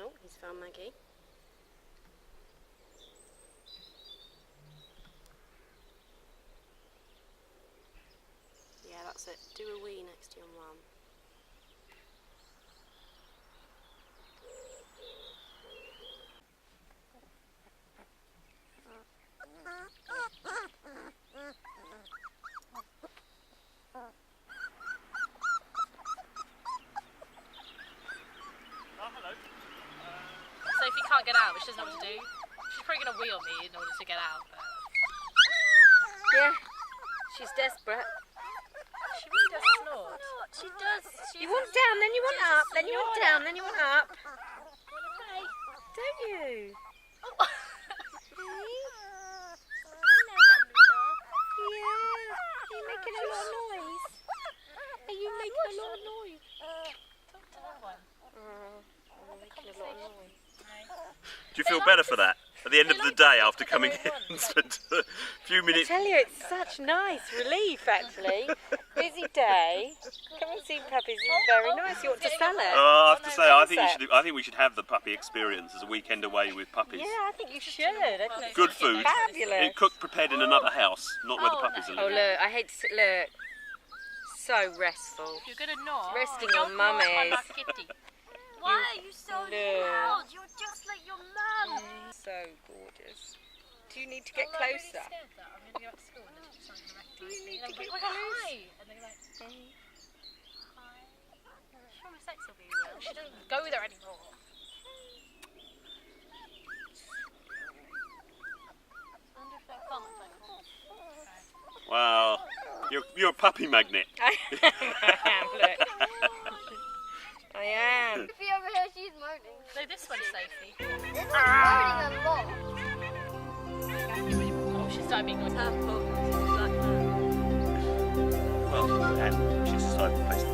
Oh, he's found Maggie. Yeah, that's it. Do a wee next to your mum. Sophie can't get out, but she doesn't know what to do. She's probably going to wheel me in order to get out. But... Yeah, she's desperate. She really does snort. She does. You want down, then you want up, then you want down, then you want up. Don't you? Oh. Yeah. Are you making a lot of noise? Are you making a lot of noise? Talk to no one. I'm making a lot of noise. Do you feel better for that? At the end of the day, after coming in and spent a few minutes... I tell you, it's such nice relief, actually. Busy day. Come and see puppies. It's very nice. You ought to sell it. I have to say, I think we should have the puppy experience as a weekend away with puppies. Yeah, I think you should. Good food. Fabulous. Cooked, prepared in another house, not where the puppies are Oh, living. look, I hate to look. So restful. You're going to gnaw. Resting on mummies. Why are you so loud? You're just like your mum. So gorgeous. Do you need to get closer? I'm going to go to school and they're just trying to Do you need to get like, closer? hi. And they're like, hi. Show my sex will be real. She doesn't go there anymore. I wonder if that comes like Wow, you're a puppy magnet. I am, look. I am. Sophie over here, she's moaning. No, this one's Sophie. This one's moaning a lot. Oh, she's started being like purple. Well, and she's decided to face the